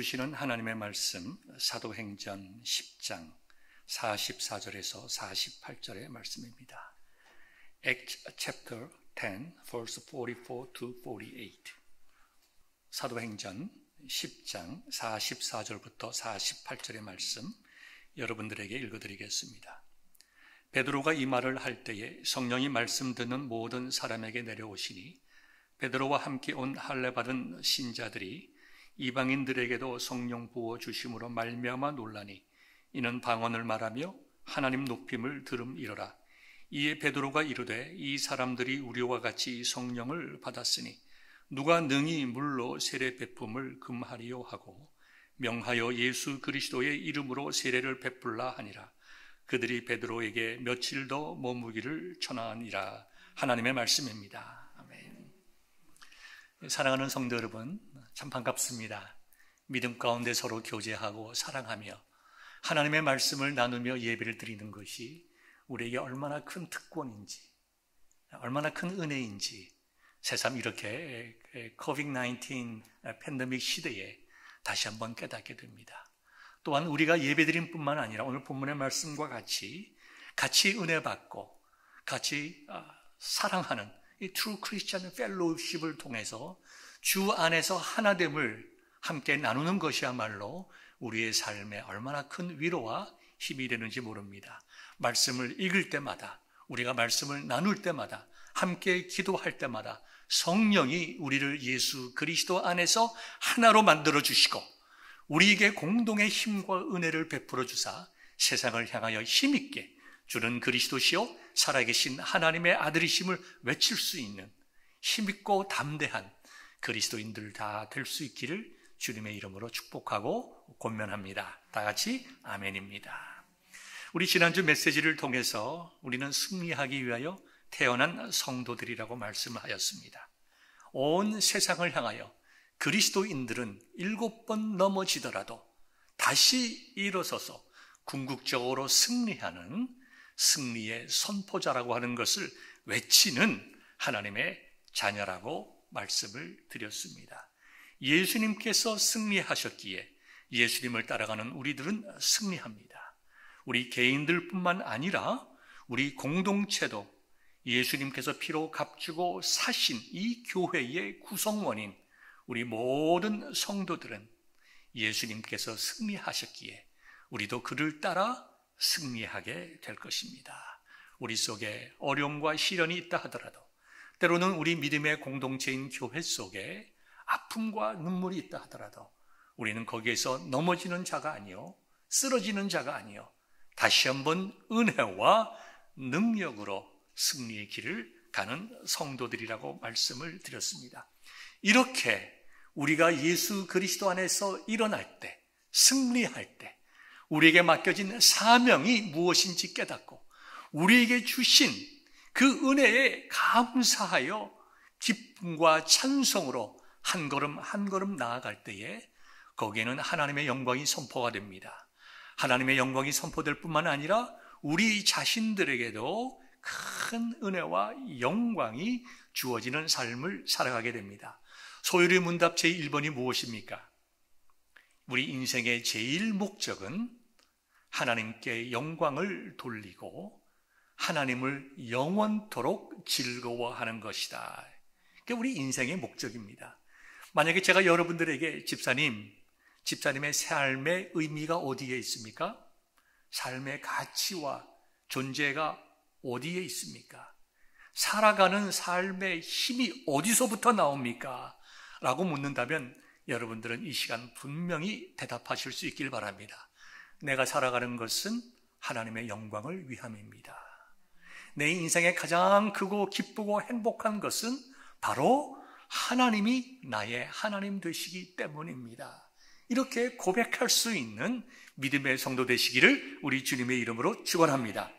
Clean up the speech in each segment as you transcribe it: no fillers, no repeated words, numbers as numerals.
주시는 하나님의 말씀 사도행전 10장 44절에서 48절의 말씀입니다. Acts chapter 10 verse 44 to 48. 사도행전 10장 44절부터 48절의 말씀 여러분들에게 읽어드리겠습니다. 베드로가 이 말을 할 때에 성령이 말씀 듣는 모든 사람에게 내려오시니 베드로와 함께 온 할례 받은 신자들이 이방인들에게도 성령 부어 주심으로 말미암아 놀라니 이는 방언을 말하며 하나님 높임을 들음이러라. 이에 베드로가 이르되 이 사람들이 우리와 같이 성령을 받았으니 누가 능히 물로 세례 베품을 금하리요 하고 명하여 예수 그리스도의 이름으로 세례를 베풀라 하니라. 그들이 베드로에게 며칠 더 머무기를 청하니라. 하나님의 말씀입니다. 아멘. 사랑하는 성도 여러분, 참 반갑습니다. 믿음 가운데 서로 교제하고 사랑하며 하나님의 말씀을 나누며 예배를 드리는 것이 우리에게 얼마나 큰 특권인지, 얼마나 큰 은혜인지 새삼 이렇게 코비드-19 팬데믹 시대에 다시 한번 깨닫게 됩니다. 또한 우리가 예배드림 뿐만 아니라 오늘 본문의 말씀과 같이 은혜 받고 같이 사랑하는 이 True Christian Fellowship을 통해서 주 안에서 하나됨을 함께 나누는 것이야말로 우리의 삶에 얼마나 큰 위로와 힘이 되는지 모릅니다. 말씀을 읽을 때마다, 우리가 말씀을 나눌 때마다, 함께 기도할 때마다 성령이 우리를 예수 그리스도 안에서 하나로 만들어 주시고 우리에게 공동의 힘과 은혜를 베풀어 주사 세상을 향하여 힘있게 주는 그리스도시요 살아계신 하나님의 아들이심을 외칠 수 있는 힘있고 담대한 그리스도인들 다 될 수 있기를 주님의 이름으로 축복하고 권면합니다. 다 같이 아멘입니다. 우리 지난주 메시지를 통해서 우리는 승리하기 위하여 태어난 성도들이라고 말씀하였습니다. 온 세상을 향하여 그리스도인들은 7번 넘어지더라도 다시 일어서서 궁극적으로 승리하는 승리의 선포자라고 하는 것을 외치는 하나님의 자녀라고 말씀을 드렸습니다. 예수님께서 승리하셨기에 예수님을 따라가는 우리들은 승리합니다. 우리 개인들뿐만 아니라 우리 공동체도 예수님께서 피로 값주고 사신 이 교회의 구성원인 우리 모든 성도들은 예수님께서 승리하셨기에 우리도 그를 따라 승리하게 될 것입니다. 우리 속에 어려움과 시련이 있다 하더라도 때로는 우리 믿음의 공동체인 교회 속에 아픔과 눈물이 있다 하더라도 우리는 거기에서 넘어지는 자가 아니요 쓰러지는 자가 아니요 다시 한번 은혜와 능력으로 승리의 길을 가는 성도들이라고 말씀을 드렸습니다. 이렇게 우리가 예수 그리스도 안에서 일어날 때, 승리할 때 우리에게 맡겨진 사명이 무엇인지 깨닫고 우리에게 주신 그 은혜에 감사하여 기쁨과 찬송으로 한 걸음 한 걸음 나아갈 때에 거기에는 하나님의 영광이 선포가 됩니다. 하나님의 영광이 선포될 뿐만 아니라 우리 자신들에게도 큰 은혜와 영광이 주어지는 삶을 살아가게 됩니다. 소율의 문답 제1번이 무엇입니까? 우리 인생의 제일 목적은 하나님께 영광을 돌리고 하나님을 영원토록 즐거워하는 것이다. 그게 우리 인생의 목적입니다. 만약에 제가 여러분들에게 집사님의 삶의 의미가 어디에 있습니까? 삶의 가치와 존재가 어디에 있습니까? 살아가는 삶의 힘이 어디서부터 나옵니까? 라고 묻는다면 여러분들은 이 시간 분명히 대답하실 수 있길 바랍니다. 내가 살아가는 것은 하나님의 영광을 위함입니다. 내 인생에 가장 크고 기쁘고 행복한 것은 바로 하나님이 나의 하나님 되시기 때문입니다. 이렇게 고백할 수 있는 믿음의 성도 되시기를 우리 주님의 이름으로 축원합니다.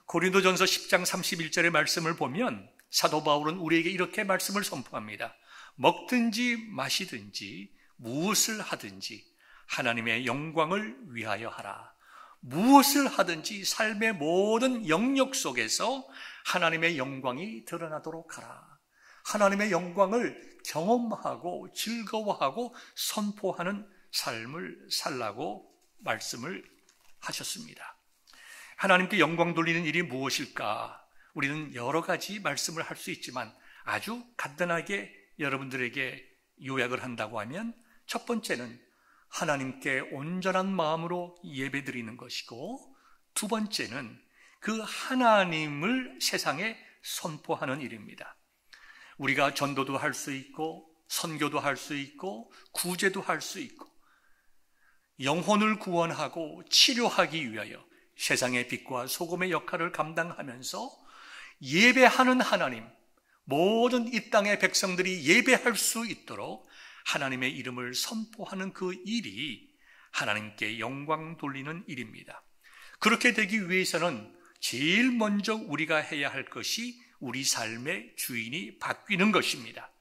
고린도전서 10장 31절의 말씀을 보면 사도 바울은 우리에게 이렇게 말씀을 선포합니다. 먹든지 마시든지 무엇을 하든지 하나님의 영광을 위하여 하라. 무엇을 하든지 삶의 모든 영역 속에서 하나님의 영광이 드러나도록 하라. 하나님의 영광을 경험하고 즐거워하고 선포하는 삶을 살라고 말씀을 하셨습니다. 하나님께 영광 돌리는 일이 무엇일까? 우리는 여러 가지 말씀을 할 수 있지만 아주 간단하게 여러분들에게 요약을 한다고 하면 첫 번째는 하나님께 온전한 마음으로 예배드리는 것이고, 두 번째는 그 하나님을 세상에 선포하는 일입니다. 우리가 전도도 할 수 있고 선교도 할 수 있고 구제도 할 수 있고 영혼을 구원하고 치료하기 위하여 세상의 빛과 소금의 역할을 감당하면서 예배하는 하나님, 모든 이 땅의 백성들이 예배할 수 있도록 하나님의 이름을 선포하는 그 일이 하나님께 영광 돌리는 일입니다. 그렇게 되기 위해서는 제일 먼저 우리가 해야 할 것이 우리 삶의 주인이 바뀌는 것입니다.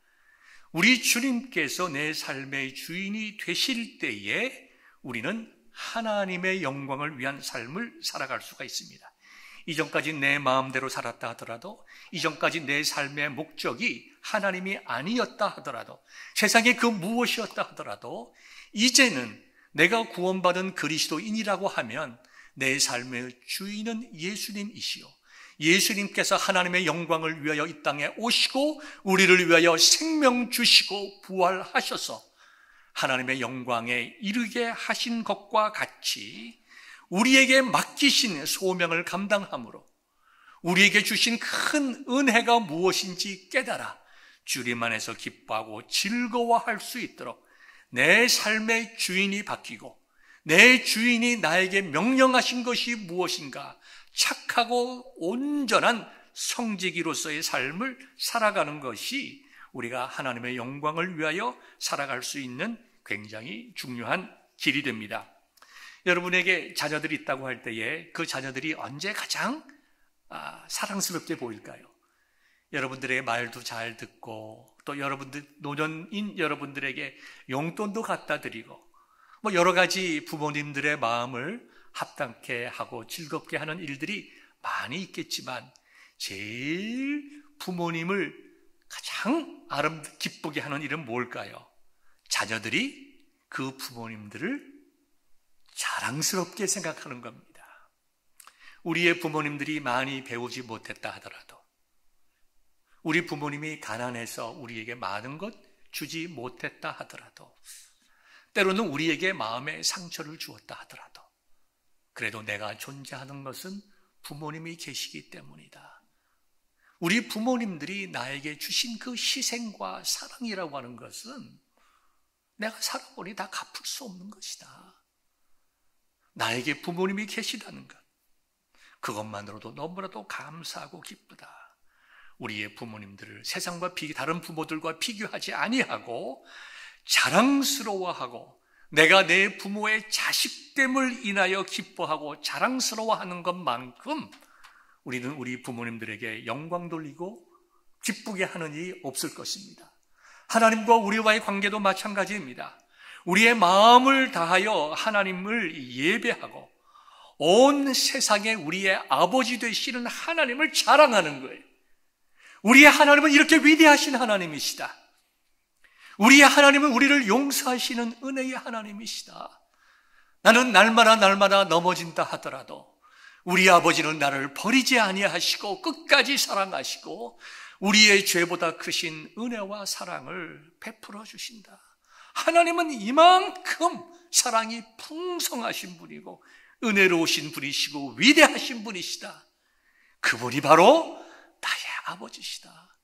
우리 주님께서 내 삶의 주인이 되실 때에 우리는 하나님의 영광을 위한 삶을 살아갈 수가 있습니다. 이전까지 내 마음대로 살았다 하더라도, 이전까지 내 삶의 목적이 하나님이 아니었다 하더라도, 세상에 그 무엇이었다 하더라도 이제는 내가 구원받은 그리스도인이라고 하면 내 삶의 주인은 예수님이시요, 예수님께서 하나님의 영광을 위하여 이 땅에 오시고 우리를 위하여 생명 주시고 부활하셔서 하나님의 영광에 이르게 하신 것과 같이 우리에게 맡기신 소명을 감당함으로 우리에게 주신 큰 은혜가 무엇인지 깨달아 주님 안에서 기뻐하고 즐거워할 수 있도록 내 삶의 주인이 바뀌고, 내 주인이 나에게 명령하신 것이 무엇인가 착하고 온전한 성지기로서의 삶을 살아가는 것이 우리가 하나님의 영광을 위하여 살아갈 수 있는 굉장히 중요한 길이 됩니다. 여러분에게 자녀들이 있다고 할 때에 그 자녀들이 언제 가장 사랑스럽게 보일까요? 여러분들의 말도 잘 듣고, 또 여러분들 노년인 여러분들에게 용돈도 갖다 드리고, 여러 가지 부모님들의 마음을 합당케 하고 즐겁게 하는 일들이 많이 있겠지만 제일 부모님을 가장 기쁘게 하는 일은 뭘까요? 자녀들이 그 부모님들을 자랑스럽게 생각하는 겁니다. 우리의 부모님들이 많이 배우지 못했다 하더라도, 우리 부모님이 가난해서 우리에게 많은 것 주지 못했다 하더라도, 때로는 우리에게 마음의 상처를 주었다 하더라도, 그래도 내가 존재하는 것은 부모님이 계시기 때문이다. 우리 부모님들이 나에게 주신 그 희생과 사랑이라고 하는 것은 내가 살아보니 다 갚을 수 없는 것이다. 나에게 부모님이 계시다는 것, 그것만으로도 너무나도 감사하고 기쁘다. 우리의 부모님들을 세상과 다른 부모들과 비교하지 아니하고 자랑스러워하고, 내가 내 부모의 자식됨을 인하여 기뻐하고 자랑스러워하는 것만큼 우리는 우리 부모님들에게 영광 돌리고 기쁘게 하는 일이 없을 것입니다. 하나님과 우리와의 관계도 마찬가지입니다. 우리의 마음을 다하여 하나님을 예배하고 온 세상에 우리의 아버지 되시는 하나님을 자랑하는 거예요. 우리의 하나님은 이렇게 위대하신 하나님이시다. 우리의 하나님은 우리를 용서하시는 은혜의 하나님이시다. 나는 날마다 넘어진다 하더라도 우리 아버지는 나를 버리지 아니하시고 끝까지 사랑하시고 우리의 죄보다 크신 은혜와 사랑을 베풀어 주신다. 하나님은 이만큼 사랑이 풍성하신 분이고 은혜로우신 분이시고 위대하신 분이시다. 그분이 바로 나의 아버지시다.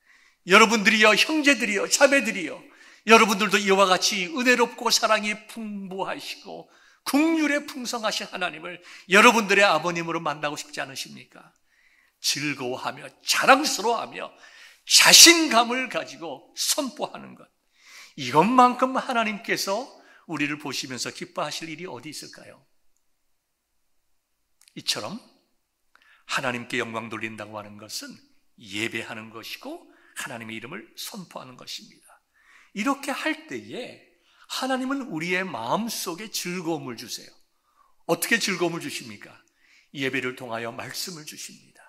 여러분들이여, 형제들이여, 자매들이여, 여러분들도 이와 같이 은혜롭고 사랑이 풍부하시고 긍휼에 풍성하신 하나님을 여러분들의 아버님으로 만나고 싶지 않으십니까? 즐거워하며 자랑스러워하며 자신감을 가지고 선포하는 것, 이것만큼 하나님께서 우리를 보시면서 기뻐하실 일이 어디 있을까요? 이처럼 하나님께 영광 돌린다고 하는 것은 예배하는 것이고 하나님의 이름을 선포하는 것입니다. 이렇게 할 때에 하나님은 우리의 마음속에 즐거움을 주세요. 어떻게 즐거움을 주십니까? 예배를 통하여 말씀을 주십니다.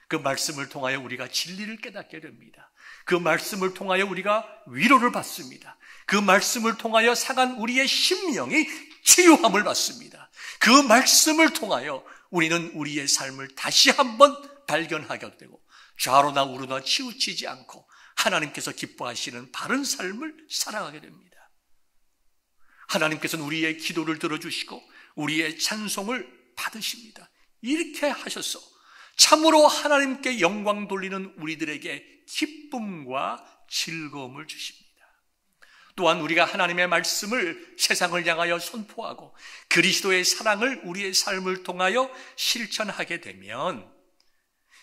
그 말씀을 통하여 우리가 진리를 깨닫게 됩니다. 그 말씀을 통하여 우리가 위로를 받습니다. 그 말씀을 통하여 상한 우리의 심령이 치유함을 받습니다. 그 말씀을 통하여 우리는 우리의 삶을 다시 한번 발견하게 되고 좌로나 우로나 치우치지 않고 하나님께서 기뻐하시는 바른 삶을 살아가게 됩니다. 하나님께서는 우리의 기도를 들어주시고 우리의 찬송을 받으십니다. 이렇게 하셔서 참으로 하나님께 영광 돌리는 우리들에게 기쁨과 즐거움을 주십니다. 또한 우리가 하나님의 말씀을 세상을 향하여 선포하고 그리스도의 사랑을 우리의 삶을 통하여 실천하게 되면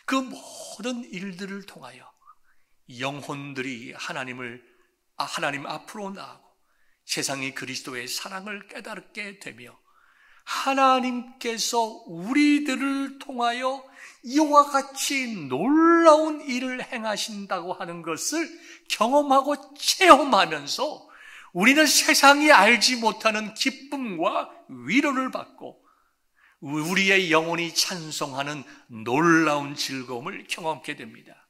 그 모든 일들을 통하여 영혼들이 하나님 앞으로 나아가고 세상이 그리스도의 사랑을 깨닫게 되며 하나님께서 우리들을 통하여 이와 같이 놀라운 일을 행하신다고 하는 것을 경험하고 체험하면서 우리는 세상이 알지 못하는 기쁨과 위로를 받고 우리의 영혼이 찬송하는 놀라운 즐거움을 경험하게 됩니다.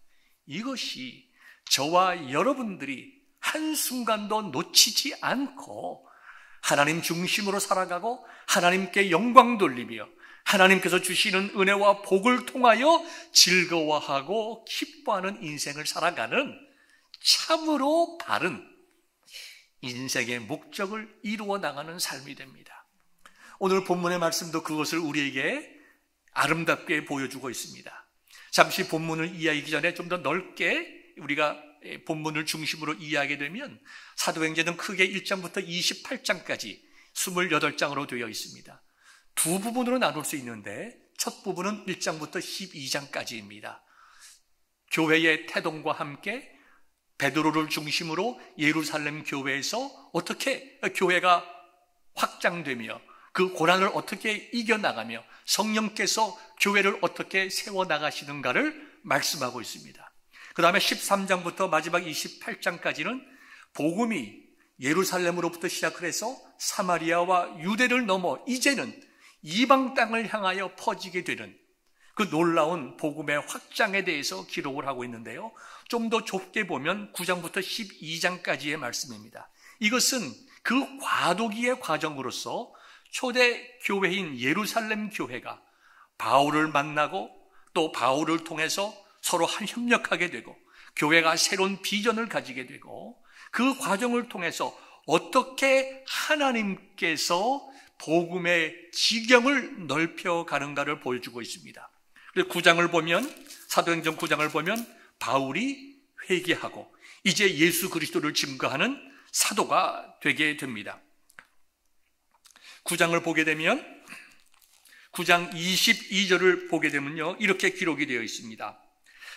이것이 저와 여러분들이 한순간도 놓치지 않고 하나님 중심으로 살아가고 하나님께 영광 돌리며 하나님께서 주시는 은혜와 복을 통하여 즐거워하고 기뻐하는 인생을 살아가는 참으로 바른 인생의 목적을 이루어 나가는 삶이 됩니다. 오늘 본문의 말씀도 그것을 우리에게 아름답게 보여주고 있습니다. 잠시 본문을 이해하기 전에 좀 더 넓게 우리가 본문을 중심으로 이해하게 되면 사도행전은 크게 1장부터 28장까지 28장으로 되어 있습니다. 두 부분으로 나눌 수 있는데 첫 부분은 1장부터 12장까지입니다. 교회의 태동과 함께 베드로를 중심으로 예루살렘 교회에서 어떻게 교회가 확장되며 그 고난을 어떻게 이겨나가며 성령께서 교회를 어떻게 세워나가시는가를 말씀하고 있습니다. 그 다음에 13장부터 마지막 28장까지는 복음이 예루살렘으로부터 시작을 해서 사마리아와 유대를 넘어 이제는 이방 땅을 향하여 퍼지게 되는 그 놀라운 복음의 확장에 대해서 기록을 하고 있는데요. 좀 더 좁게 보면 9장부터 12장까지의 말씀입니다. 이것은 그 과도기의 과정으로서 초대 교회인 예루살렘 교회가 바울을 만나고 또 바울을 통해서 서로 협력하게 되고 교회가 새로운 비전을 가지게 되고 그 과정을 통해서 어떻게 하나님께서 복음의 지경을 넓혀가는가를 보여주고 있습니다. 그래서 9장을 보면 사도행전 9장을 보면 바울이 회개하고 이제 예수 그리스도를 증거하는 사도가 되게 됩니다. 9장을 보게 되면 9장 22절을 보게 되면요 이렇게 기록이 되어 있습니다.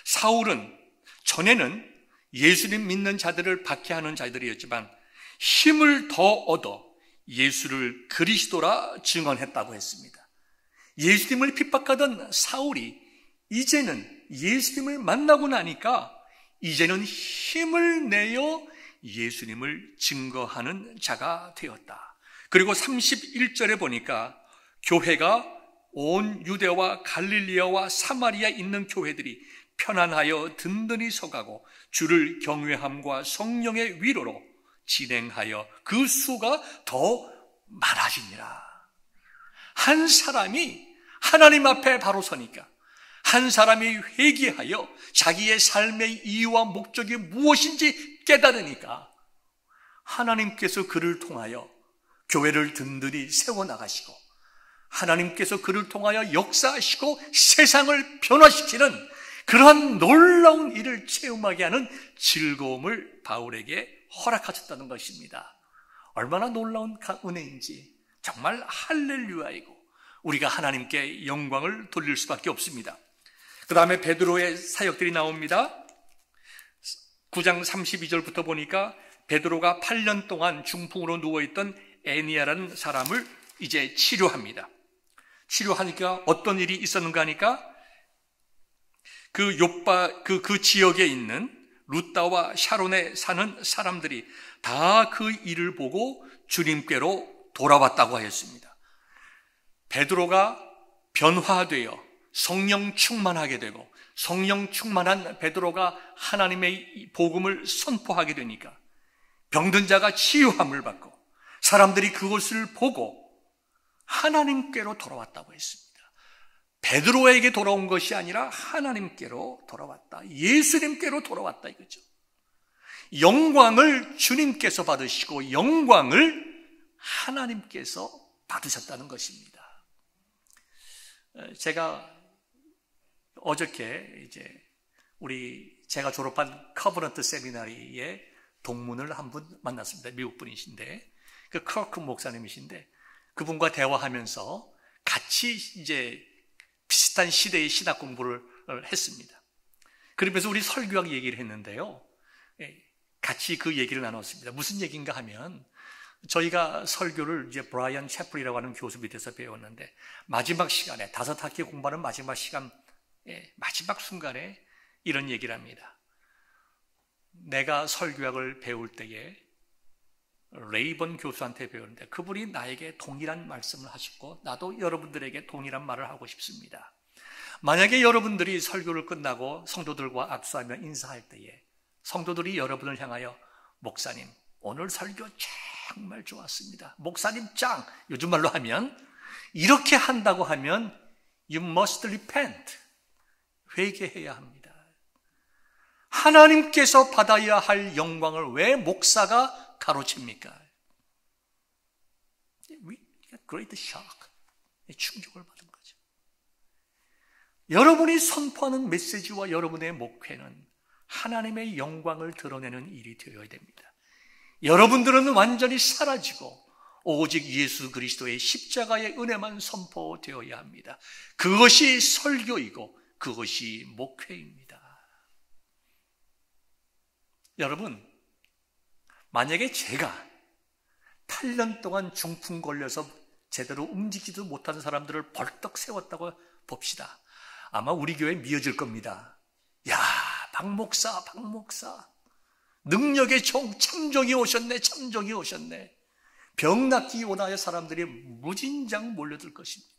사울은 전에는 예수님 믿는 자들을 박해하는 자들이었지만 힘을 더 얻어 예수를 그리스도라 증언했다고 했습니다. 예수님을 핍박하던 사울이 이제는 예수님을 만나고 나니까 이제는 힘을 내어 예수님을 증거하는 자가 되었다. 그리고 31절에 보니까 교회가 온 유대와 갈릴리아와 사마리아에 있는 교회들이 편안하여 든든히 서가고 주를 경외함과 성령의 위로로 진행하여 그 수가 더 많아지니라. 한 사람이 하나님 앞에 바로 서니까 한 사람이 회개하여 자기의 삶의 이유와 목적이 무엇인지 깨달으니까 하나님께서 그를 통하여 교회를 든든히 세워나가시고 하나님께서 그를 통하여 역사하시고 세상을 변화시키는 그러한 놀라운 일을 체험하게 하는 즐거움을 바울에게 허락하셨다는 것입니다. 얼마나 놀라운 은혜인지 정말 할렐루야이고 우리가 하나님께 영광을 돌릴 수밖에 없습니다. 그 다음에 베드로의 사역들이 나옵니다. 9장 32절부터 보니까 베드로가 8년 동안 중풍으로 누워있던 애니아라는 사람을 이제 치료합니다. 치료하니까 어떤 일이 있었는가 하니까 그 지역에 있는 루따와 샤론에 사는 사람들이 다 그 일을 보고 주님께로 돌아왔다고 하였습니다. 베드로가 변화되어 성령 충만하게 되고 성령 충만한 베드로가 하나님의 복음을 선포하게 되니까 병든 자가 치유함을 받고 사람들이 그것을 보고 하나님께로 돌아왔다고 했습니다. 베드로에게 돌아온 것이 아니라 하나님께로 돌아왔다. 예수님께로 돌아왔다 이거죠. 영광을 주님께서 받으시고 영광을 하나님께서 받으셨다는 것입니다. 제가 어저께 제가 졸업한 커버넌트 세미나리의 동문을 한 분 만났습니다. 미국 분이신데 그 크로크 목사님이신데 그분과 대화하면서 같이 비슷한 시대의 신학 공부를 했습니다. 그러면서 우리 설교학 얘기를 했는데요. 같이 그 얘기를 나눴습니다. 무슨 얘기인가 하면 저희가 설교를 브라이언 채플이라고 하는 교수 밑에서 배웠는데 마지막 시간에 5학기 공부하는 마지막 시간 마지막 순간에 이런 얘기를 합니다. 내가 설교학을 배울 때에 레이번 교수한테 배우는데 그분이 나에게 동일한 말씀을 하셨고 나도 여러분들에게 동일한 말을 하고 싶습니다. 만약에 여러분들이 설교를 끝나고 성도들과 악수하며 인사할 때에 성도들이 여러분을 향하여 목사님 오늘 설교 정말 좋았습니다. 목사님 짱! 요즘 말로 하면 이렇게 한다고 하면 You must repent. 회개해야 합니다. 하나님께서 받아야 할 영광을 왜 목사가 가로챕니까? We got great shock. 충격을 받은 거죠. 여러분이 선포하는 메시지와 여러분의 목회는 하나님의 영광을 드러내는 일이 되어야 됩니다. 여러분들은 완전히 사라지고 오직 예수 그리스도의 십자가의 은혜만 선포되어야 합니다. 그것이 설교이고 그것이 목회입니다. 여러분, 만약에 제가 8년 동안 중풍 걸려서 제대로 움직이지도 못하는 사람들을 벌떡 세웠다고 봅시다. 아마 우리 교회 미어질 겁니다. 야, 박 목사 능력의 종 참종이 오셨네. 병 낫기 원하여 사람들이 무진장 몰려들 것입니다.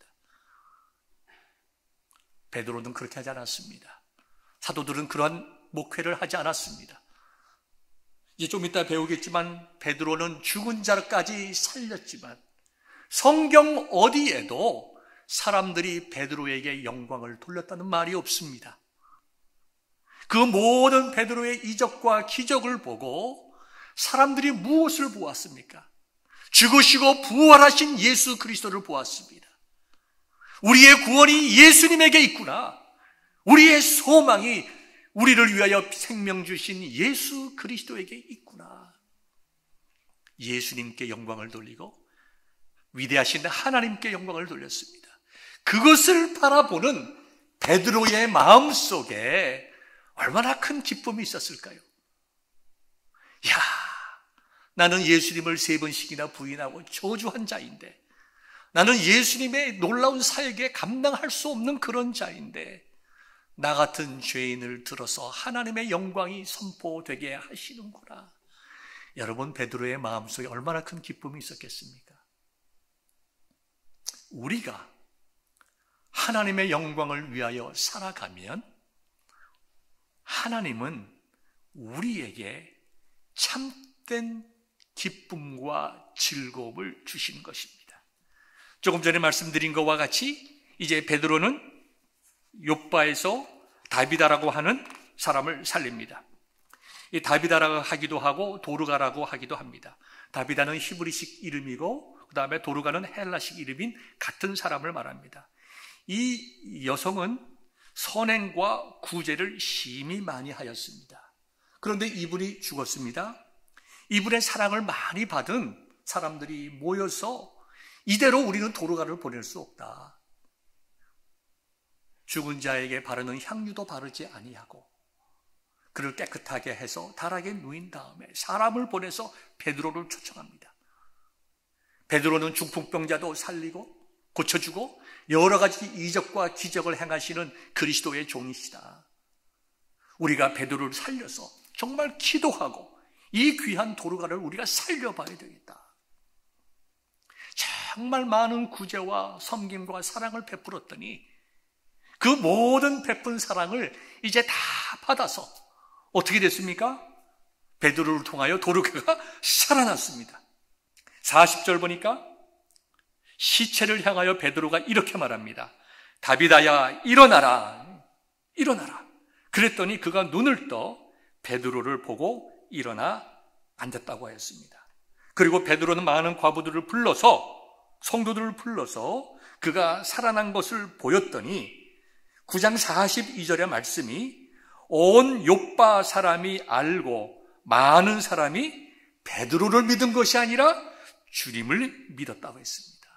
베드로는 그렇게 하지 않았습니다. 사도들은 그러한 목회를 하지 않았습니다. 이제 좀 이따 배우겠지만 베드로는 죽은 자까지 살렸지만 성경 어디에도 사람들이 베드로에게 영광을 돌렸다는 말이 없습니다. 그 모든 베드로의 이적과 기적을 보고 사람들이 무엇을 보았습니까? 죽으시고 부활하신 예수 그리스도를 보았습니다. 우리의 구원이 예수님에게 있구나. 우리의 소망이 우리를 위하여 생명 주신 예수 그리스도에게 있구나. 예수님께 영광을 돌리고 위대하신 하나님께 영광을 돌렸습니다. 그것을 바라보는 베드로의 마음속에 얼마나 큰 기쁨이 있었을까요? 야, 나는 예수님을 3번씩이나 부인하고 저주한 자인데, 나는 예수님의 놀라운 사역에 감당할 수 없는 그런 자인데 나 같은 죄인을 들어서 하나님의 영광이 선포되게 하시는구나. 여러분, 베드로의 마음속에 얼마나 큰 기쁨이 있었겠습니까? 우리가 하나님의 영광을 위하여 살아가면 하나님은 우리에게 참된 기쁨과 즐거움을 주시는 것입니다. 조금 전에 말씀드린 것과 같이 이제 베드로는 욥바에서 다비다라고 하는 사람을 살립니다. 이 다비다라고 하기도 하고 도르가라고 하기도 합니다. 다비다는 히브리식 이름이고 그 다음에 도르가는 헬라식 이름인 같은 사람을 말합니다. 이 여성은 선행과 구제를 심히 많이 하였습니다. 그런데 이분이 죽었습니다. 이분의 사랑을 많이 받은 사람들이 모여서 이대로 우리는 도르가를 보낼 수 없다. 죽은 자에게 바르는 향유도 바르지 아니하고 그를 깨끗하게 해서 달하게 누인 다음에 사람을 보내서 베드로를 초청합니다. 베드로는 중풍병자도 살리고 고쳐주고 여러 가지 이적과 기적을 행하시는 그리스도의 종이시다. 우리가 베드로를 살려서 정말 기도하고 이 귀한 도르가를 우리가 살려봐야 되겠다. 정말 많은 구제와 섬김과 사랑을 베풀었더니 그 모든 베푼 사랑을 이제 다 받아서 어떻게 됐습니까? 베드로를 통하여 도르가가 살아났습니다. 40절 보니까 시체를 향하여 베드로가 이렇게 말합니다. 다비다야, 일어나라, 일어나라. 그랬더니 그가 눈을 떠 베드로를 보고 일어나 앉았다고 하였습니다. 그리고 베드로는 많은 과부들을 불러서, 성도들을 불러서 그가 살아난 것을 보였더니 9장 42절의 말씀이 온 욥바 사람이 알고 많은 사람이 베드로를 믿은 것이 아니라 주님을 믿었다고 했습니다.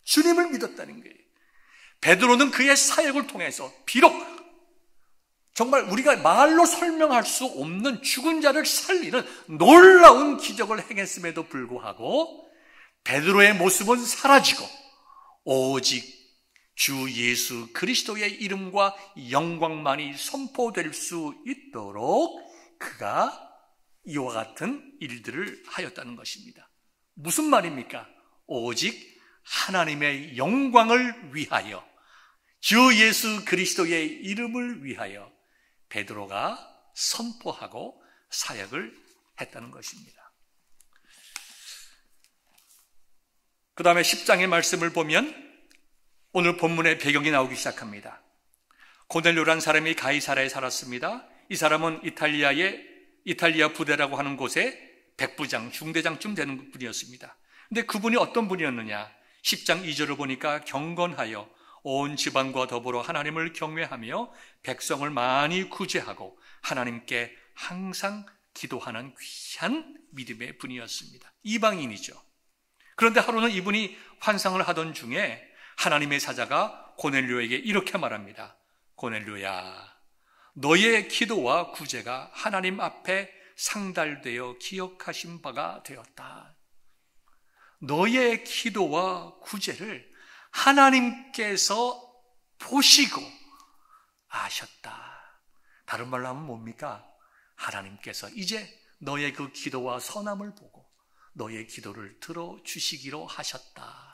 주님을 믿었다는 거예요. 베드로는 그의 사역을 통해서 비록 정말 우리가 말로 설명할 수 없는 죽은 자를 살리는 놀라운 기적을 행했음에도 불구하고 베드로의 모습은 사라지고 오직 주 예수 그리스도의 이름과 영광만이 선포될 수 있도록 그가 이와 같은 일들을 하였다는 것입니다. 무슨 말입니까? 오직 하나님의 영광을 위하여, 주 예수 그리스도의 이름을 위하여 베드로가 선포하고 사역을 했다는 것입니다. 그 다음에 10장의 말씀을 보면 오늘 본문의 배경이 나오기 시작합니다. 고넬료란 사람이 가이사라에 살았습니다. 이 사람은 이탈리아 부대라고 하는 곳에 백부장, 중대장쯤 되는 분이었습니다. 근데 그분이 어떤 분이었느냐? 10장 2절을 보니까 경건하여 온 지방과 더불어 하나님을 경외하며 백성을 많이 구제하고 하나님께 항상 기도하는 귀한 믿음의 분이었습니다. 이방인이죠. 그런데 하루는 이분이 환상을 하던 중에 하나님의 사자가 고넬료에게 이렇게 말합니다. 고넬료야, 너의 기도와 구제가 하나님 앞에 상달되어 기억하신 바가 되었다. 너의 기도와 구제를 하나님께서 보시고 아셨다. 다른 말로 하면 뭡니까? 하나님께서 이제 너의 그 기도와 선함을 보고 너의 기도를 들어주시기로 하셨다.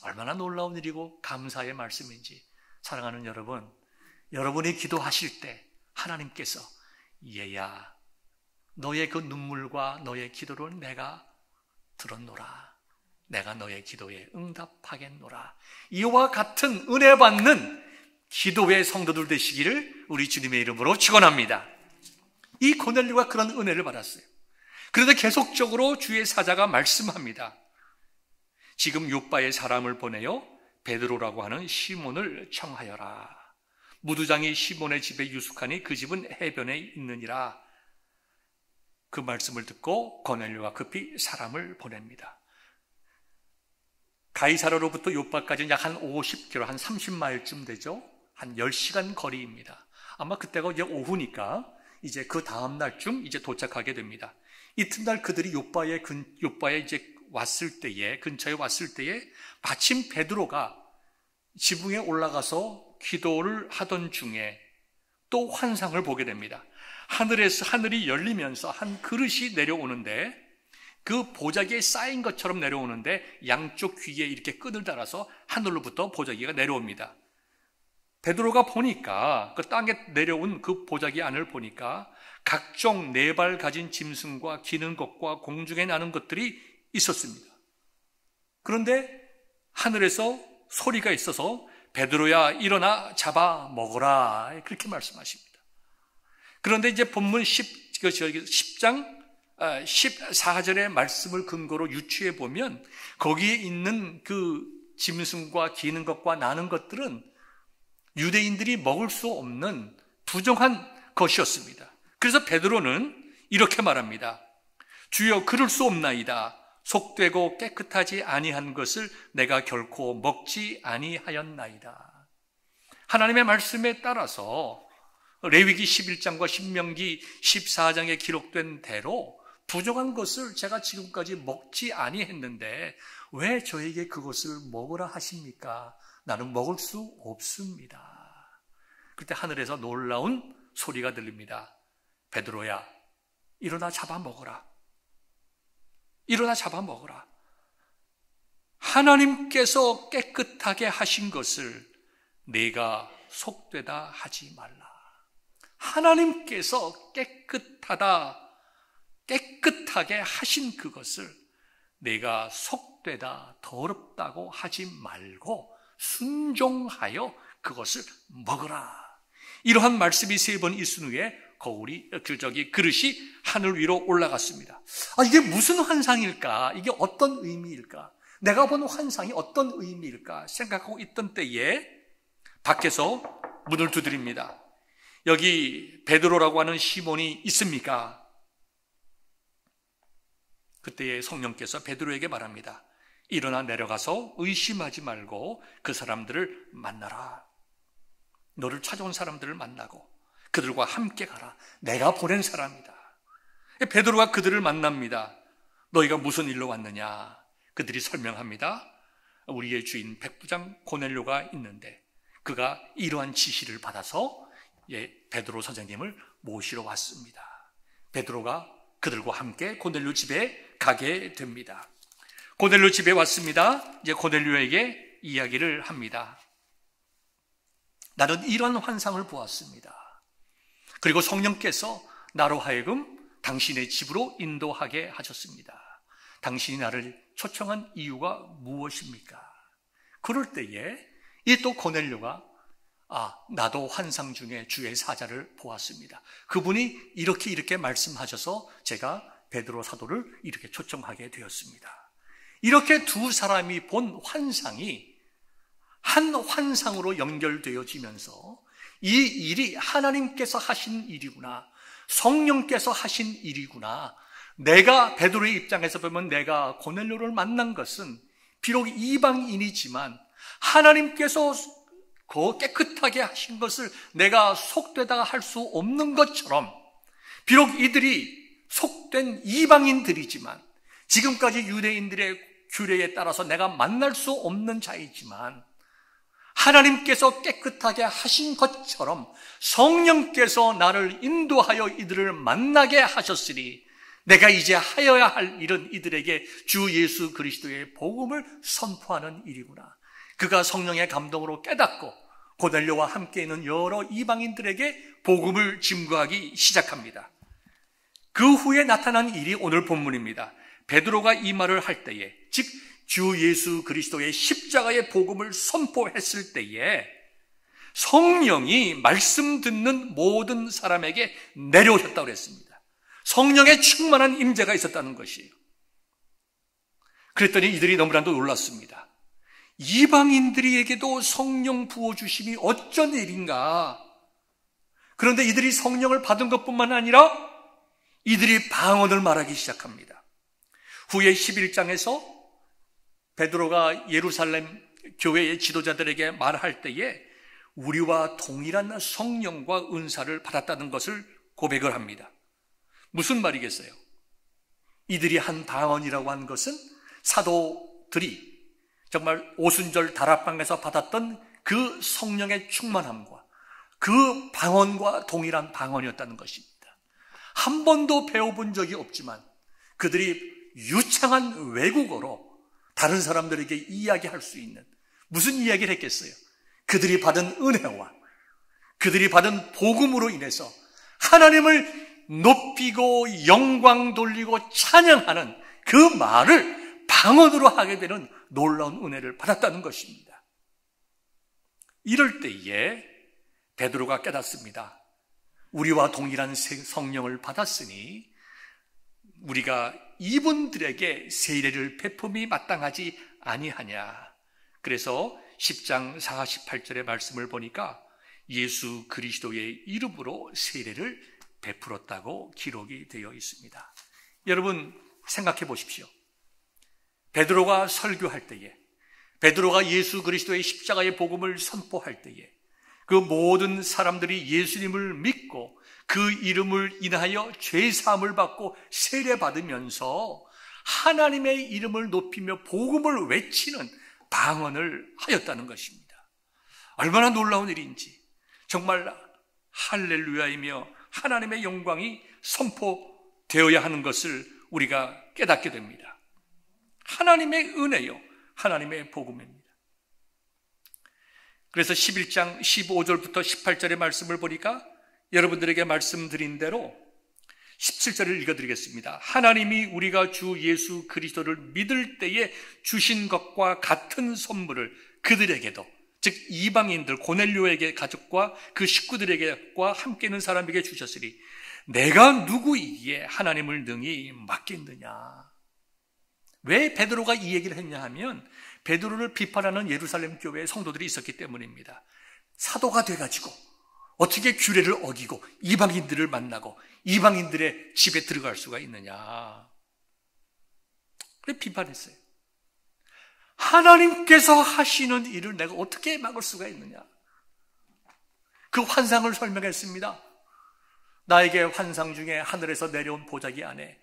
얼마나 놀라운 일이고 감사의 말씀인지. 사랑하는 여러분, 여러분이 기도하실 때 하나님께서 얘야, 너의 그 눈물과 너의 기도를 내가 들었노라. 내가 너의 기도에 응답하겠노라. 이와 같은 은혜 받는 기도의 성도들 되시기를 우리 주님의 이름으로 축원합니다. 이 고넬료가 그런 은혜를 받았어요. 그런데 계속적으로 주의 사자가 말씀합니다. 지금 욥바의 사람을 보내어 베드로라고 하는 시몬을 청하여라. 무두장이 시몬의 집에 유숙하니 그 집은 해변에 있느니라. 그 말씀을 듣고 고넬료가 급히 사람을 보냅니다. 가이사라로부터 욥바까지는 약 한 50km, 한 30마일쯤 되죠. 한 10시간 거리입니다. 아마 그때가 이제 오후니까 이제 그 다음 날쯤 이제 도착하게 됩니다. 이튿날 그들이 욥바에 이제 왔을 때에, 근처에 왔을 때에 마침 베드로가 지붕에 올라가서 기도를 하던 중에 또 환상을 보게 됩니다. 하늘이 열리면서 한 그릇이 내려오는데 그 보자기에 쌓인 것처럼 내려오는데 양쪽 귀에 이렇게 끈을 달아서 하늘로부터 보자기가 내려옵니다. 베드로가 보니까 그 땅에 내려온 그 보자기 안을 보니까 각종 4발 가진 짐승과 기는 것과 공중에 나는 것들이 있었습니다. 그런데 하늘에서 소리가 있어서 베드로야 일어나 잡아 먹어라, 그렇게 말씀하십니다. 그런데 이제 본문 10장 14절의 말씀을 근거로 유추해 보면 거기에 있는 그 짐승과 기는 것과 나는 것들은 유대인들이 먹을 수 없는 부정한 것이었습니다. 그래서 베드로는 이렇게 말합니다. 주여, 그럴 수 없나이다. 속되고 깨끗하지 아니한 것을 내가 결코 먹지 아니하였나이다. 하나님의 말씀에 따라서 레위기 11장과 신명기 14장에 기록된 대로 부정한 것을 제가 지금까지 먹지 아니했는데 왜 저에게 그것을 먹으라 하십니까? 나는 먹을 수 없습니다. 그때 하늘에서 놀라운 소리가 들립니다. 베드로야, 일어나 잡아 먹어라. 일어나 잡아 먹어라. 하나님께서 깨끗하게 하신 것을 내가 속되다 하지 말라. 하나님께서 깨끗하게 하신 그것을 내가 속되다, 더럽다고 하지 말고 순종하여 그것을 먹으라. 이러한 말씀이 3번 있은 후에 그릇이 하늘 위로 올라갔습니다. 이게 무슨 환상일까? 이게 어떤 의미일까? 내가 본 환상이 어떤 의미일까? 생각하고 있던 때에 밖에서 문을 두드립니다. 여기 베드로라고 하는 시몬이 있습니까? 그때에 성령께서 베드로에게 말합니다. 일어나 내려가서 의심하지 말고 그 사람들을 만나라. 너를 찾아온 사람들을 만나고 그들과 함께 가라. 내가 보낸 사람이다. 베드로가 그들을 만납니다. 너희가 무슨 일로 왔느냐? 그들이 설명합니다. 우리의 주인 백부장 고넬료가 있는데 그가 이러한 지시를 받아서 베드로 선생님을 모시러 왔습니다. 베드로가 그들과 함께 고넬료 집에 가게 됩니다. 고넬료 집에 왔습니다. 이제 고넬료에게 이야기를 합니다. 나는 이런 환상을 보았습니다. 그리고 성령께서 나로 하여금 당신의 집으로 인도하게 하셨습니다. 당신이 나를 초청한 이유가 무엇입니까? 그럴 때에 이 또 고넬료가 나도 환상 중에 주의 사자를 보았습니다. 그분이 이렇게 말씀하셔서 제가 베드로 사도를 이렇게 초청하게 되었습니다. 이렇게 두 사람이 본 환상이 한 환상으로 연결되어지면서 이 일이 하나님께서 하신 일이구나, 성령께서 하신 일이구나. 내가 베드로의 입장에서 보면 내가 고넬료를 만난 것은 비록 이방인이지만 하나님께서 깨끗하게 하신 것을 내가 속되다가 할 수 없는 것처럼, 비록 이들이 속된 이방인들이지만 지금까지 유대인들의 규례에 따라서 내가 만날 수 없는 자이지만 하나님께서 깨끗하게 하신 것처럼 성령께서 나를 인도하여 이들을 만나게 하셨으니 내가 이제 하여야 할 일은 이들에게 주 예수 그리스도의 복음을 선포하는 일이구나. 그가 성령의 감동으로 깨닫고 고넬료와 함께 있는 여러 이방인들에게 복음을 증거하기 시작합니다. 그 후에 나타난 일이 오늘 본문입니다. 베드로가 이 말을 할 때에, 즉 주 예수 그리스도의 십자가의 복음을 선포했을 때에 성령이 말씀 듣는 모든 사람에게 내려오셨다고 그랬습니다. 성령의 충만한 임재가 있었다는 것이에요. 그랬더니 이들이 너무나도 놀랐습니다. 이방인들에게도 성령 부어주심이 어쩐 일인가. 그런데 이들이 성령을 받은 것뿐만 아니라 이들이 방언을 말하기 시작합니다. 후에 11장에서 베드로가 예루살렘 교회의 지도자들에게 말할 때에 우리와 동일한 성령과 은사를 받았다는 것을 고백을 합니다. 무슨 말이겠어요? 이들이 한 방언이라고 한 것은 사도들이 정말 오순절 다락방에서 받았던 그 성령의 충만함과 그 방언과 동일한 방언이었다는 것입니다. 한 번도 배워본 적이 없지만 그들이 유창한 외국어로 다른 사람들에게 이야기할 수 있는, 무슨 이야기를 했겠어요? 그들이 받은 은혜와 그들이 받은 복음으로 인해서 하나님을 높이고 영광 돌리고 찬양하는 그 말을 방언으로 하게 되는 놀라운 은혜를 받았다는 것입니다. 이럴 때에 베드로가 깨닫습니다. 우리와 동일한 성령을 받았으니 우리가 이분들에게 세례를 베품이 마땅하지 아니하냐. 그래서 10장 48절의 말씀을 보니까 예수 그리스도의 이름으로 세례를 베풀었다고 기록이 되어 있습니다. 여러분 생각해 보십시오. 베드로가 설교할 때에, 베드로가 예수 그리스도의 십자가의 복음을 선포할 때에 그 모든 사람들이 예수님을 믿고 그 이름을 인하여 죄사함을 받고 세례받으면서 하나님의 이름을 높이며 복음을 외치는 방언을 하였다는 것입니다. 얼마나 놀라운 일인지, 정말 할렐루야이며 하나님의 영광이 선포되어야 하는 것을 우리가 깨닫게 됩니다. 하나님의 은혜요, 하나님의 복음입니다. 그래서 11장 15절부터 18절의 말씀을 보니까 여러분들에게 말씀드린 대로 17절을 읽어드리겠습니다. 하나님이 우리가 주 예수 그리스도를 믿을 때에 주신 것과 같은 선물을 그들에게도, 즉 이방인들 고넬료에게 가족과 그 식구들에게와 함께 있는 사람에게 주셨으니 내가 누구이기에 하나님을 능히 맡겠느냐. 왜 베드로가 이 얘기를 했냐 하면 베드로를 비판하는 예루살렘 교회의 성도들이 있었기 때문입니다. 사도가 돼가지고 어떻게 규례를 어기고 이방인들을 만나고 이방인들의 집에 들어갈 수가 있느냐. 그래 비판했어요. 하나님께서 하시는 일을 내가 어떻게 막을 수가 있느냐. 그 환상을 설명했습니다. 나에게 환상 중에 하늘에서 내려온 보자기 안에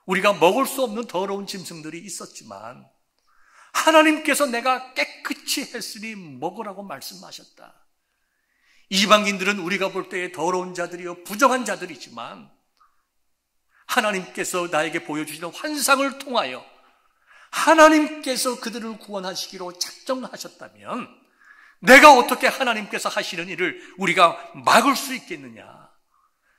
우리가 먹을 수 없는 더러운 짐승들이 있었지만 하나님께서 내가 깨끗이 했으니 먹으라고 말씀하셨다. 이방인들은 우리가 볼 때에 더러운 자들이요 부정한 자들이지만 하나님께서 나에게 보여주시는 환상을 통하여 하나님께서 그들을 구원하시기로 작정하셨다면 내가 어떻게 하나님께서 하시는 일을 우리가 막을 수 있겠느냐.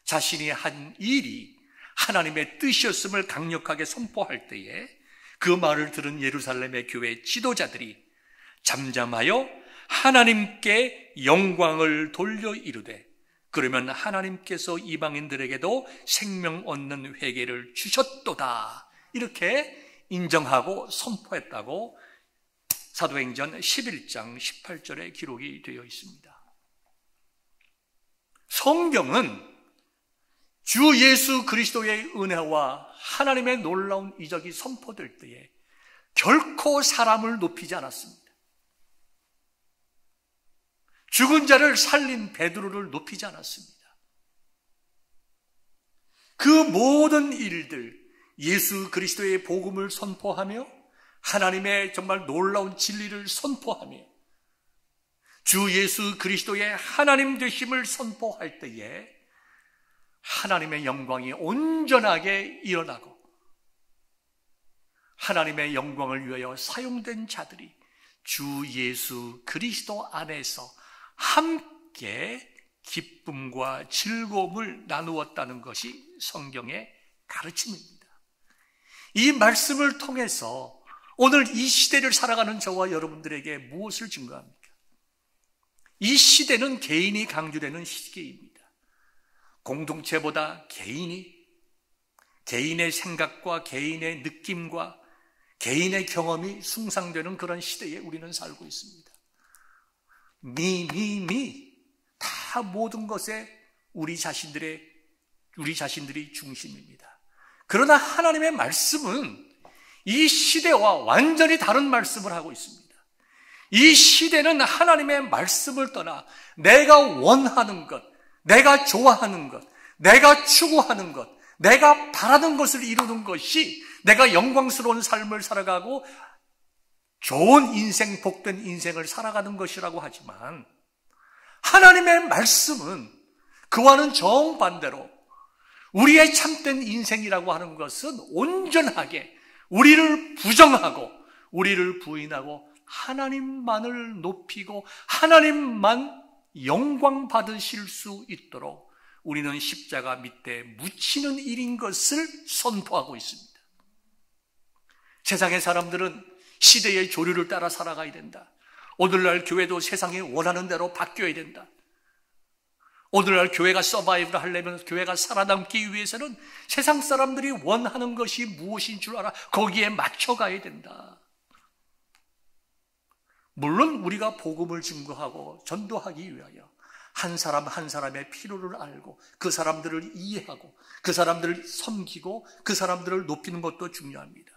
자신이 한 일이 하나님의 뜻이었음을 강력하게 선포할 때에 그 말을 들은 예루살렘의 교회 지도자들이 잠잠하여 하나님께 영광을 돌려 이르되 그러면 하나님께서 이방인들에게도 생명 얻는 회개를 주셨도다. 이렇게 인정하고 선포했다고 사도행전 11장 18절에 기록이 되어 있습니다. 성경은 주 예수 그리스도의 은혜와 하나님의 놀라운 이적이 선포될 때에 결코 사람을 높이지 않았습니다. 죽은 자를 살린 베드로를 높이지 않았습니다. 그 모든 일들, 예수 그리스도의 복음을 선포하며 하나님의 정말 놀라운 진리를 선포하며 주 예수 그리스도의 하나님 되심을 선포할 때에 하나님의 영광이 온전하게 일어나고 하나님의 영광을 위하여 사용된 자들이 주 예수 그리스도 안에서 함께 기쁨과 즐거움을 나누었다는 것이 성경의 가르침입니다. 이 말씀을 통해서 오늘 이 시대를 살아가는 저와 여러분들에게 무엇을 증거합니까? 이 시대는 개인이 강조되는 시기입니다. 공동체보다 개인의 생각과 개인의 느낌과 개인의 경험이 숭상되는 그런 시대에 우리는 살고 있습니다. 다 모든 것에 우리 자신들이 중심입니다. 그러나 하나님의 말씀은 이 시대와 완전히 다른 말씀을 하고 있습니다. 이 시대는 하나님의 말씀을 떠나 내가 원하는 것, 내가 좋아하는 것, 내가 추구하는 것, 내가 바라는 것을 이루는 것이 내가 영광스러운 삶을 살아가고 좋은 인생, 복된 인생을 살아가는 것이라고 하지만 하나님의 말씀은 그와는 정반대로 우리의 참된 인생이라고 하는 것은 온전하게 우리를 부정하고 우리를 부인하고 하나님만을 높이고 하나님만 영광 받으실 수 있도록 우리는 십자가 밑에 묻히는 일인 것을 선포하고 있습니다. 세상의 사람들은 시대의 조류를 따라 살아가야 된다. 오늘날 교회도 세상이 원하는 대로 바뀌어야 된다. 오늘날 교회가 서바이브를 하려면, 교회가 살아남기 위해서는 세상 사람들이 원하는 것이 무엇인 줄 알아 거기에 맞춰가야 된다. 물론 우리가 복음을 증거하고 전도하기 위하여 한 사람 한 사람의 필요를 알고 그 사람들을 이해하고 그 사람들을 섬기고 그 사람들을 높이는 것도 중요합니다.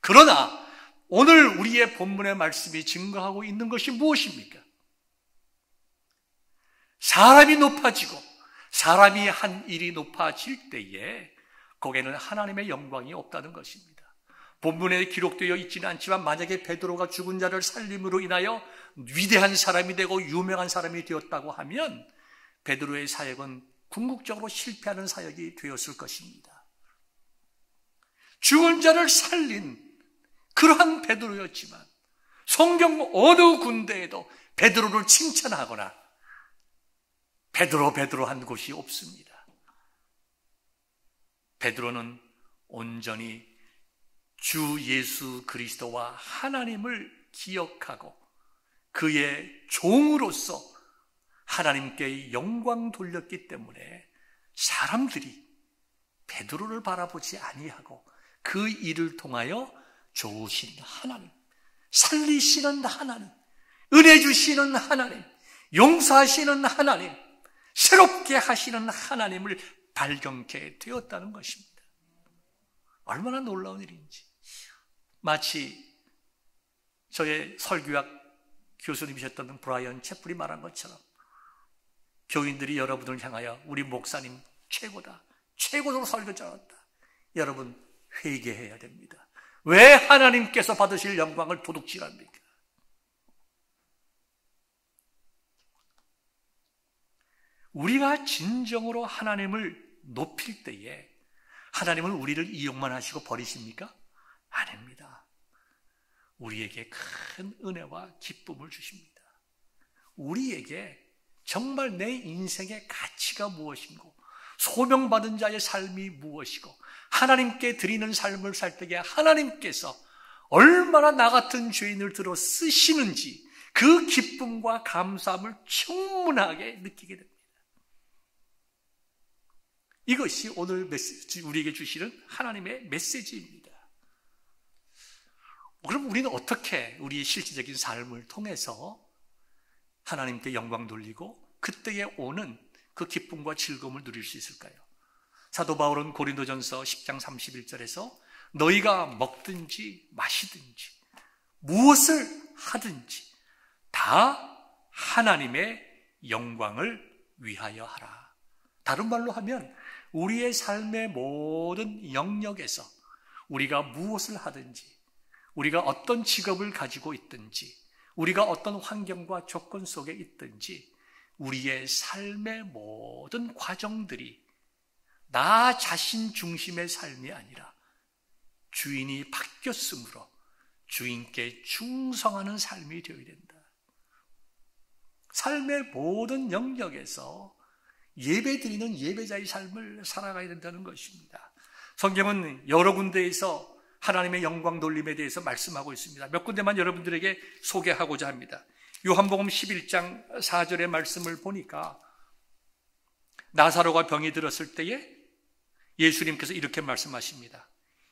그러나 오늘 우리의 본문의 말씀이 증거하고 있는 것이 무엇입니까? 사람이 높아지고 사람이 한 일이 높아질 때에 거기에는 하나님의 영광이 없다는 것입니다. 본문에 기록되어 있지는 않지만 만약에 베드로가 죽은 자를 살림으로 인하여 위대한 사람이 되고 유명한 사람이 되었다고 하면 베드로의 사역은 궁극적으로 실패하는 사역이 되었을 것입니다. 죽은 자를 살린 그러한 베드로였지만 성경 어느 군데에도 베드로를 칭찬하거나 베드로 한 곳이 없습니다. 베드로는 온전히 주 예수 그리스도와 하나님을 기억하고 그의 종으로서 하나님께 영광 돌렸기 때문에 사람들이 베드로를 바라보지 아니하고 그 일을 통하여 좋으신 하나님, 살리시는 하나님, 은혜 주시는 하나님, 용서하시는 하나님, 새롭게 하시는 하나님을 발견케 되었다는 것입니다. 얼마나 놀라운 일인지. 마치 저의 설교학 교수님이셨던 브라이언 채플이 말한 것처럼 교인들이 여러분을 향하여 우리 목사님 최고다, 최고로 설교 잘한다. 여러분 회개해야 됩니다. 왜 하나님께서 받으실 영광을 도둑질합니까? 우리가 진정으로 하나님을 높일 때에 하나님은 우리를 이용만 하시고 버리십니까? 아닙니다. 우리에게 큰 은혜와 기쁨을 주십니다. 우리에게 정말 내 인생의 가치가 무엇인고 소명받은 자의 삶이 무엇이고 하나님께 드리는 삶을 살 때에 하나님께서 얼마나 나 같은 죄인을 들어 쓰시는지 그 기쁨과 감사함을 충분하게 느끼게 됩니다. 이것이 오늘 우리에게 주시는 하나님의 메시지입니다. 그럼 우리는 어떻게 우리의 실질적인 삶을 통해서 하나님께 영광 돌리고 그때에 오는 그 기쁨과 즐거움을 누릴 수 있을까요? 사도 바울은 고린도전서 10장 31절에서 너희가 먹든지 마시든지 무엇을 하든지 다 하나님의 영광을 위하여 하라. 다른 말로 하면 우리의 삶의 모든 영역에서 우리가 무엇을 하든지 우리가 어떤 직업을 가지고 있든지 우리가 어떤 환경과 조건 속에 있든지 우리의 삶의 모든 과정들이 나 자신 중심의 삶이 아니라 주인이 바뀌었으므로 주인께 충성하는 삶이 되어야 된다. 삶의 모든 영역에서 예배드리는 예배자의 삶을 살아가야 된다는 것입니다. 성경은 여러 군데에서 하나님의 영광 돌림에 대해서 말씀하고 있습니다. 몇 군데만 여러분들에게 소개하고자 합니다. 요한복음 11장 4절의 말씀을 보니까 나사로가 병이 들었을 때에 예수님께서 이렇게 말씀하십니다.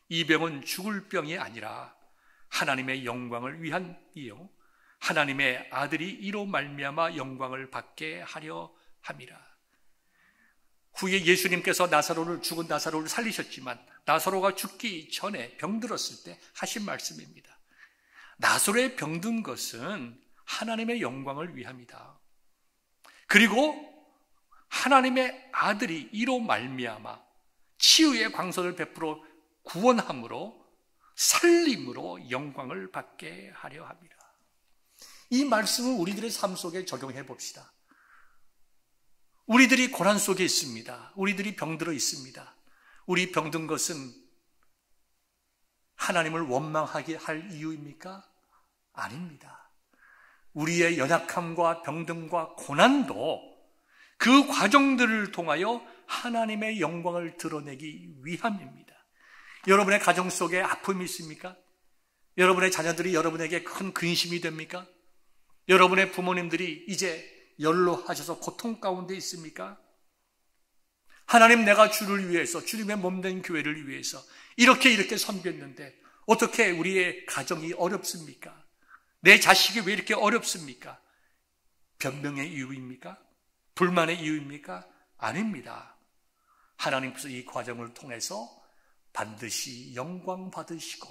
이 병은 죽을 병이 아니라 하나님의 영광을 위한 이요 하나님의 아들이 이로 말미암아 영광을 받게 하려 함이라. 후에 예수님께서 죽은 나사로를 살리셨지만 나사로가 죽기 전에 병들었을 때 하신 말씀입니다. 나사로의 병든 것은 하나님의 영광을 위함이다. 그리고 하나님의 아들이 이로 말미암아 치유의 광선을 베풀어 구원함으로 살림으로 영광을 받게 하려 함이라. 이 말씀을 우리들의 삶 속에 적용해 봅시다. 우리들이 고난 속에 있습니다. 우리들이 병들어 있습니다. 우리 병든 것은 하나님을 원망하게 할 이유입니까? 아닙니다. 우리의 연약함과 병듦과 고난도 그 과정들을 통하여 하나님의 영광을 드러내기 위함입니다. 여러분의 가정 속에 아픔이 있습니까? 여러분의 자녀들이 여러분에게 큰 근심이 됩니까? 여러분의 부모님들이 이제 연로하셔서 고통 가운데 있습니까? 하나님, 내가 주를 위해서, 주님의 몸된 교회를 위해서 이렇게 섬겼는데 어떻게 우리의 가정이 어렵습니까? 내 자식이 왜 이렇게 어렵습니까? 변명의 이유입니까? 불만의 이유입니까? 아닙니다. 하나님께서 이 과정을 통해서 반드시 영광 받으시고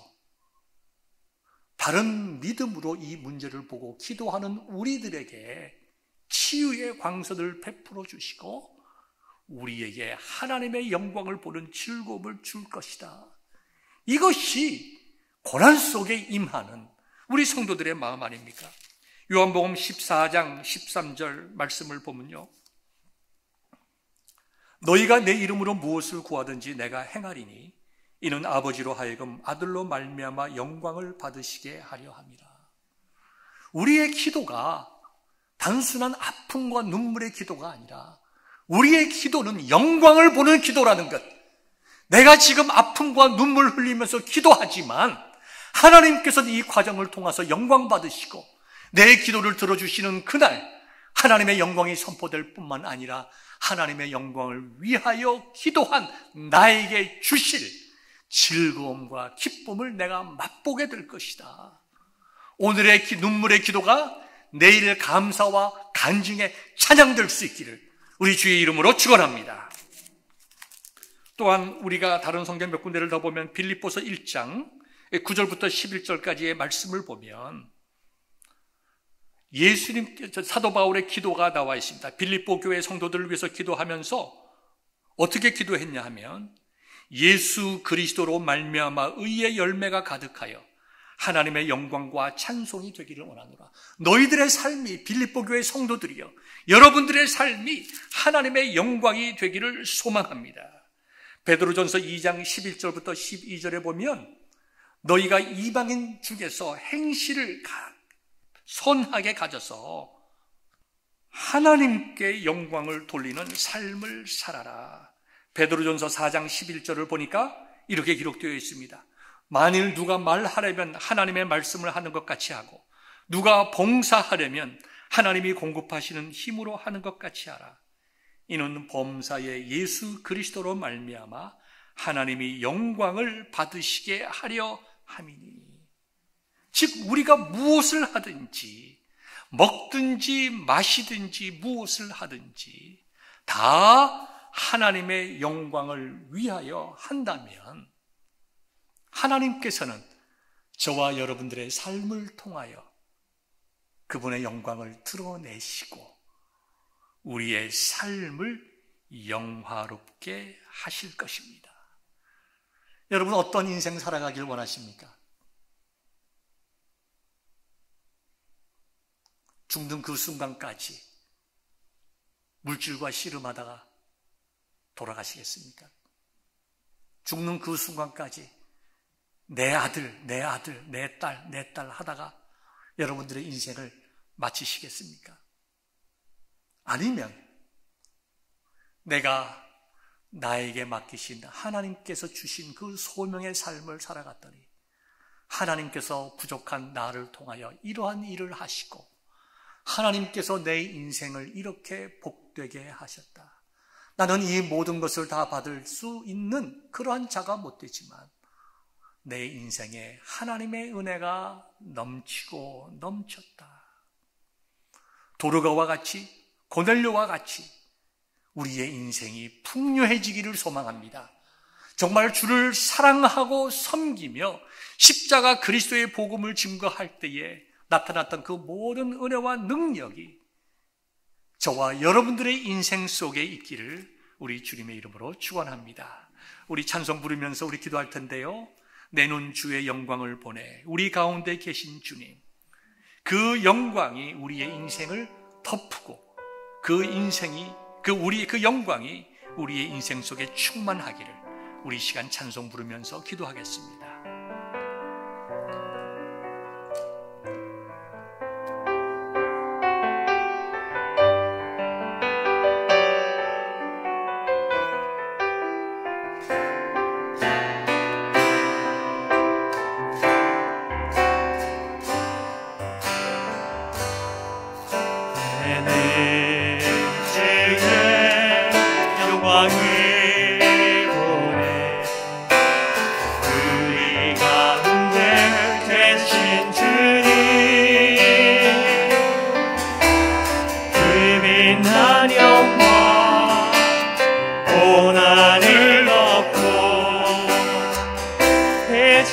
바른 믿음으로 이 문제를 보고 기도하는 우리들에게 치유의 광선을 베풀어 주시고 우리에게 하나님의 영광을 보는 즐거움을 줄 것이다. 이것이 고난 속에 임하는 우리 성도들의 마음 아닙니까? 요한복음 14장 13절 말씀을 보면요, 너희가 내 이름으로 무엇을 구하든지 내가 행하리니 이는 아버지로 하여금 아들로 말미암아 영광을 받으시게 하려 함이라. 우리의 기도가 단순한 아픔과 눈물의 기도가 아니라 우리의 기도는 영광을 보는 기도라는 것. 내가 지금 아픔과 눈물 흘리면서 기도하지만 하나님께서는 이 과정을 통해서 영광 받으시고 내 기도를 들어주시는 그날 하나님의 영광이 선포될 뿐만 아니라 하나님의 영광을 위하여 기도한 나에게 주실 즐거움과 기쁨을 내가 맛보게 될 것이다. 오늘의 눈물의 기도가 내일의 감사와 간증에 찬양될 수 있기를 우리 주의 이름으로 축원합니다. 또한 우리가 다른 성경 몇 군데를 더 보면 빌립보서 1장 9절부터 11절까지의 말씀을 보면 예수님, 사도 바울의 기도가 나와 있습니다. 빌립보 교회 성도들을 위해서 기도하면서 어떻게 기도했냐 하면 예수 그리스도로 말미암아 의의 열매가 가득하여 하나님의 영광과 찬송이 되기를 원하노라. 너희들의 삶이, 빌립보 교회 성도들이여, 여러분들의 삶이 하나님의 영광이 되기를 소망합니다. 베드로전서 2장 11절부터 12절에 보면 너희가 이방인 중에서 행실을 선하게 가져서 하나님께 영광을 돌리는 삶을 살아라. 베드로전서 4장 11절을 보니까 이렇게 기록되어 있습니다. 만일 누가 말하려면 하나님의 말씀을 하는 것 같이 하고 누가 봉사하려면 하나님이 공급하시는 힘으로 하는 것 같이 하라. 이는 범사의 예수 그리스도로 말미암아 하나님이 영광을 받으시게 하려 함이니. 즉 우리가 무엇을 하든지 먹든지 마시든지 무엇을 하든지 다 하나님의 영광을 위하여 한다면 하나님께서는 저와 여러분들의 삶을 통하여 그분의 영광을 드러내시고 우리의 삶을 영화롭게 하실 것입니다. 여러분 어떤 인생 살아가길 원하십니까? 죽는 그 순간까지 물질과 씨름하다가 돌아가시겠습니까? 죽는 그 순간까지 내 아들, 내 딸 하다가 여러분들의 인생을 마치시겠습니까? 아니면 내가 나에게 맡기신 하나님께서 주신 그 소명의 삶을 살아갔더니 하나님께서 부족한 나를 통하여 이러한 일을 하시고 하나님께서 내 인생을 이렇게 복되게 하셨다. 나는 이 모든 것을 다 받을 수 있는 그러한 자가 못 되지만 내 인생에 하나님의 은혜가 넘치고 넘쳤다. 도르가와 같이 고넬료와 같이 우리의 인생이 풍요해지기를 소망합니다. 정말 주를 사랑하고 섬기며 십자가 그리스도의 복음을 증거할 때에 나타났던 그 모든 은혜와 능력이 저와 여러분들의 인생 속에 있기를 우리 주님의 이름으로 축원합니다. 우리 찬송 부르면서 우리 기도할 텐데요. 내 눈 주의 영광을 보내 우리 가운데 계신 주님, 그 영광이 우리의 인생을 덮고 그 영광이 우리의 인생 속에 충만하기를 우리 시간 찬송 부르면서 기도하겠습니다.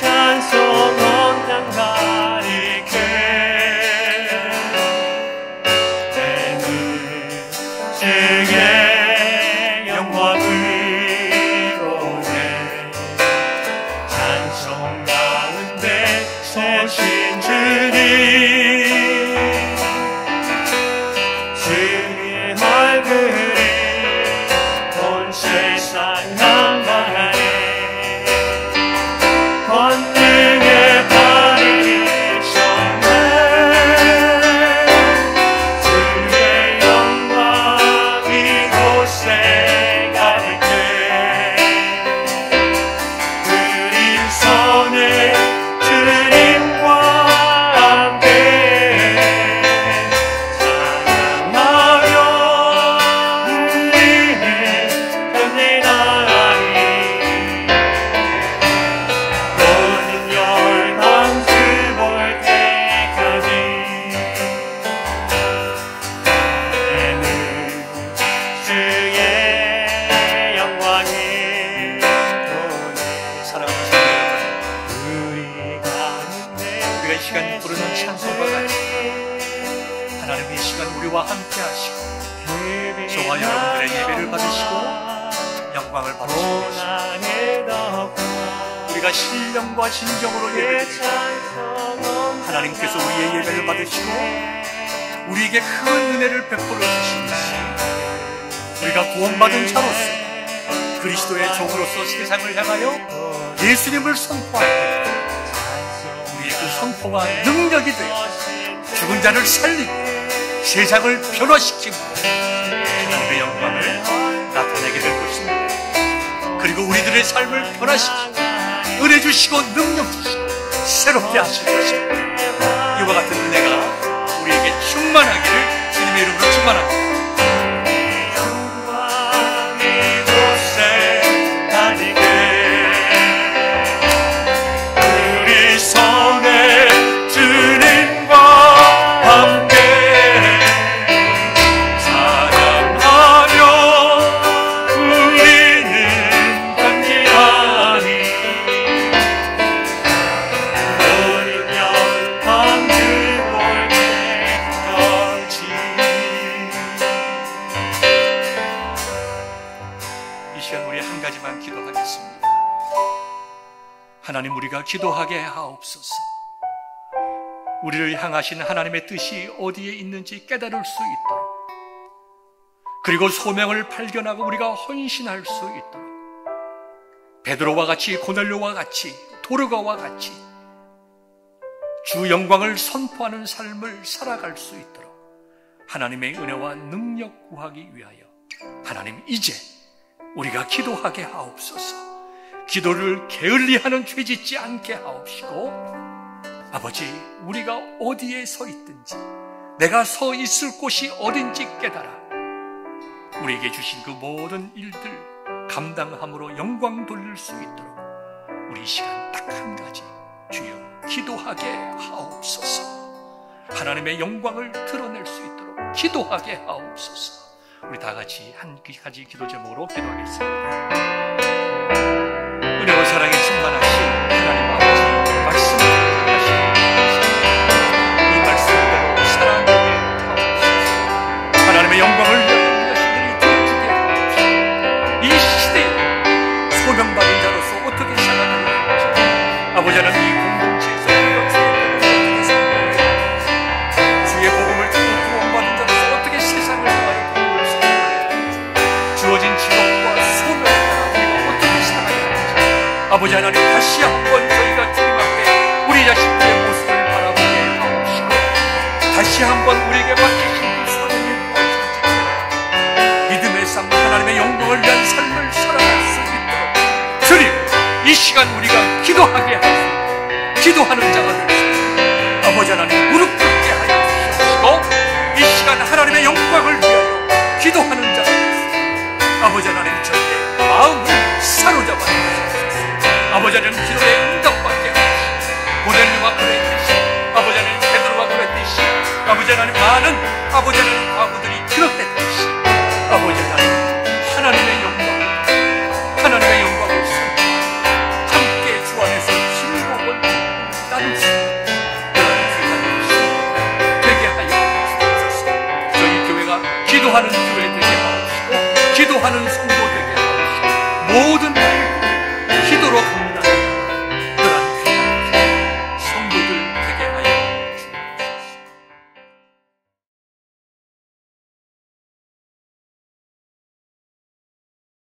찬송은 땅 가리게 내 눈 곳에 가득 그린 손에 주님과 함께 찬양하며 우리는 견디나니 모든 열방 주볼 때까지 주의 영광이 사랑하는 우리가 이 시간 부르는 찬송과 같이 하나님 이 시간 우리와 함께 하시고 저와 여러분들의 예배를 받으시고 영광을 받으시고 계십니다. 우리가 신령과 진정으로 예배드리고 하나님께서 우리의 예배를 받으시고 우리에게 큰 은혜를 베풀어 주십니다. 우리가 구원받은 자로서 그리스도의 종으로서 세상을 향하여 예수님을 선포할 때 우리의 그 선포가 능력이 되어 죽은 자를 살리고 세상을 변화시키고 하나님의 영광을 나타내게 될 것입니다. 그리고 우리들의 삶을 변화시키고 은혜 주시고 능력 주시고 새롭게 하실 것입니다. 이와 같은 은혜가 우리에게 충만하기를 주님의 이름으로 축원합니다. 하나님, 우리가 기도하게 하옵소서. 우리를 향하신 하나님의 뜻이 어디에 있는지 깨달을 수 있도록, 그리고 소명을 발견하고 우리가 헌신할 수 있도록, 베드로와 같이, 고넬료와 같이, 도르가와 같이 주 영광을 선포하는 삶을 살아갈 수 있도록 하나님의 은혜와 능력 구하기 위하여 하나님, 이제 우리가 기도하게 하옵소서. 기도를 게을리하는 죄 짓지 않게 하옵시고, 아버지, 우리가 어디에 서 있든지 내가 서 있을 곳이 어딘지 깨달아 우리에게 주신 그 모든 일들 감당함으로 영광 돌릴 수 있도록 우리 이 시간 딱 한 가지, 주여 기도하게 하옵소서. 하나님의 영광을 드러낼 수 있도록 기도하게 하옵소서. 우리 다 같이 한 가지 기도 제목으로 기도하겠습니다. 은혜와 사랑에 충만하신 하나님 아버지, 말씀을 하시고 이 말씀대로 살아내게 하옵소서. 하나님의 영광을 위하여 자신들이 드러지게 하옵소서. 이 시대에 소명받은 자로서 어떻게 살아가야 할지, 아버지 하나님, 이 공동체에서 우리가 주의 복음을 어떻게 선포해야 할지, 주의 복음을 듣고 구원받은 자로서 어떻게 세상을 향하여 복음을 선포해야 할지, 주어진 직업과 소명을 아버지 하나님, 다시 한번 저희가 주님 앞에 우리 자신들의 모습을 바라보게 하옵시고, 다시 한번 우리에게 맡기신 그 사명의 무엇인지 믿음의 삶, 하나님의 영광을 위한 삶을 살아갈 수 있도록 주님, 이 시간 우리가 기도하게 하시고 기도하는 자가 될 수 있도록 아버지 하나님, 무릎 꿇게 하여 주시옵시고, 이 시간 하나님의 영광을 위하여 기도하는 자가 될 수 있도록 아버지 하나님, 저희의 마음을 사로잡아 주시옵소서. 아버지 하나님, 기도에 응답받게 하시고, 고넬료가 그랬듯이, 아버지 하나님, 베드로가 그랬듯이, 아버지 하나님, 많은 아버지 하나님 과부들이 그렇듯이, 아버지 하나님, 하나님의 영광을 선포하고 함께 주 안에서 즐거운 나눌 수 있는 그런 시간이 되게 하여 주옵소서. 저희 교회가 기도하는 교회 되게 하옵시고, 기도하는